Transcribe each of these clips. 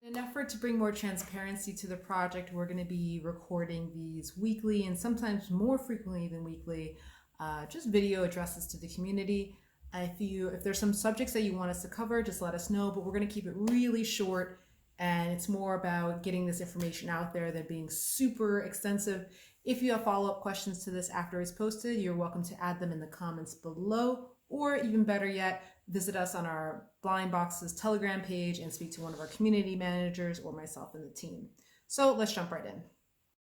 In an effort to bring more transparency to the project, we're going to be recording these weekly and sometimes more frequently than weekly, just video addresses to the community. If there's some subjects that you want us to cover, just let us know, but we're going to keep it really short, and it's more about getting this information out there than being super extensive. If you have follow-up questions to this after it's posted, you're welcome to add them in the comments below, or even better yet, visit us on our Blind Boxes Telegram page and speak to one of our community managers or myself and the team. So let's jump right in.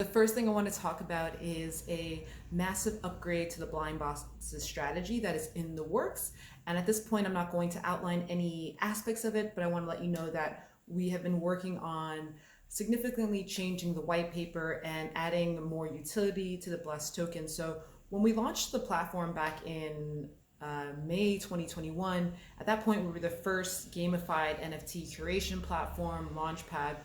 The first thing I want to talk about is a massive upgrade to the Blind Boxes strategy that is in the works. And at this point, I'm not going to outline any aspects of it, but I want to let you know that we have been working on significantly changing the white paper and adding more utility to the BLES token. So when we launched the platform back in May 2021, at that point we were the first gamified NFT curation platform, launchpad,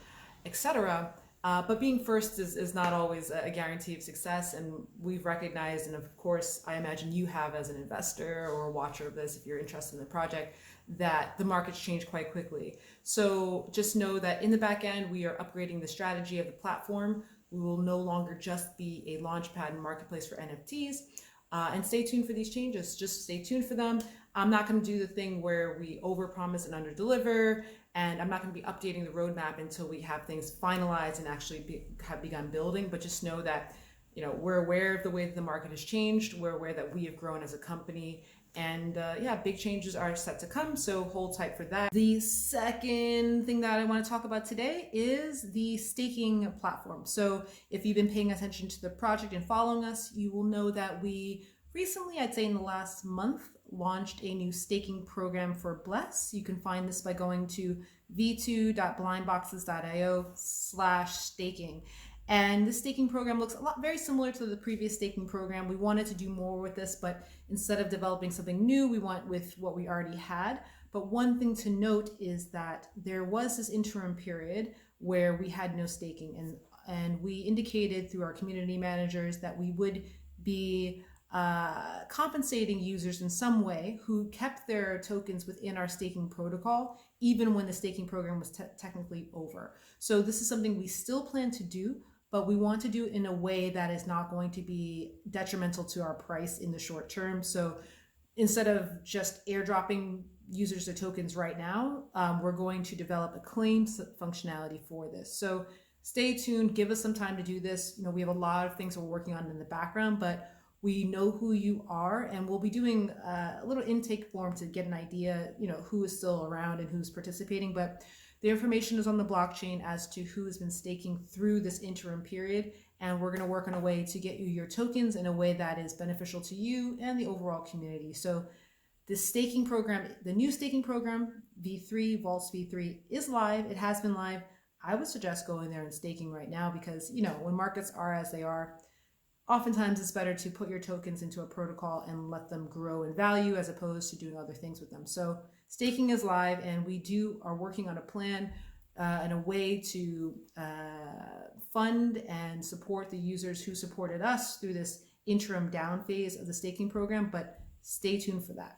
etc. But being first is not always a guarantee of success, and we've recognized, and of course I imagine you have as an investor or a watcher of this if you're interested in the project, that the market's changed quite quickly. So just know that in the back end we are upgrading the strategy of the platform. We will no longer just be a launchpad and marketplace for NFTs. And stay tuned for these changes. Just stay tuned for them. I'm not going to do the thing where we overpromise and underdeliver, and I'm not going to be updating the roadmap until we have things finalized and actually have begun building. But just know that, we're aware of the way that the market has changed. We're aware that we have grown as a company, and big changes are set to come. So hold tight for that. The second thing that I want to talk about today is the staking platform. So if you've been paying attention to the project and following us, you will know that we recently, I'd say in the last month, launched a new staking program for BLES. You can find this by going to v2.blindboxes.io/staking. And this staking program looks very similar to the previous staking program. We wanted to do more with this, but instead of developing something new, we went with what we already had. But one thing to note is that there was this interim period where we had no staking, and we indicated through our community managers that we would be compensating users in some way who kept their tokens within our staking protocol, even when the staking program was technically over. So this is something we still plan to do, but we want to do it in a way that is not going to be detrimental to our price in the short term. So instead of just airdropping users their tokens right now, we're going to develop a claims functionality for this. So stay tuned, give us some time to do this. We have a lot of things we're working on in the background, but we know who you are, and we'll be doing a little intake form to get an idea, who is still around and who's participating. But the information is on the blockchain as to who has been staking through this interim period, and we're going to work on a way to get you your tokens in a way that is beneficial to you and the overall community. So this staking program, the new staking program, V3, Vaults V3, is live. It has been live. I would suggest going there and staking right now because, when markets are as they are, oftentimes it's better to put your tokens into a protocol and let them grow in value as opposed to doing other things with them. So staking is live, and we are working on a plan and a way to fund and support the users who supported us through this interim down phase of the staking program, but stay tuned for that.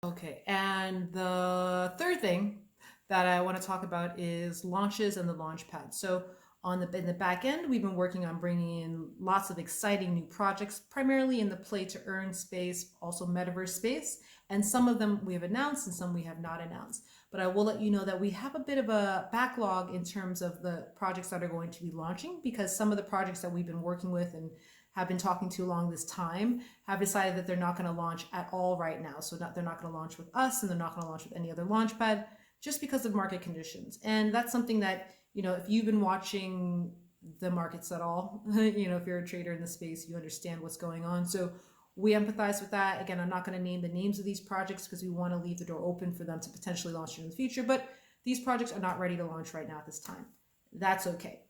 Okay, and the third thing that I want to talk about is launches and the launchpad. So in the back end, we've been working on bringing in lots of exciting new projects, primarily in the play to earn space, also metaverse space, and some of them we have announced and some we have not announced. But I will let you know that we have a bit of a backlog in terms of the projects that are going to be launching, because some of the projects that we've been working with and have been talking to along this time have decided that they're not going to launch at all right now. So they're not going to launch with us, and they're not going to launch with any other launchpad just because of market conditions. And that's something that, if you've been watching the markets at all, if you're a trader in the space, you understand what's going on. So we empathize with that. Again, I'm not going to name the names of these projects because we want to leave the door open for them to potentially launch in the future, but these projects are not ready to launch right now at this time. That's okay.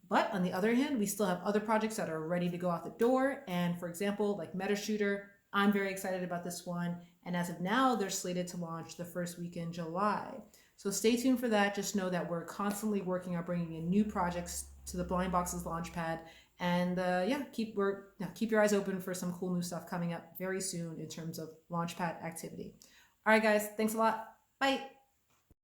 But on the other hand, we still have other projects that are ready to go out the door. And for example, like MetaShooter, I'm very excited about this one. And as of now, they're slated to launch the first week in July. So stay tuned for that. Just know that we're constantly working on bringing in new projects to the Blind Boxes Launchpad. And keep your eyes open for some cool new stuff coming up very soon in terms of Launchpad activity. All right, guys, thanks a lot. Bye.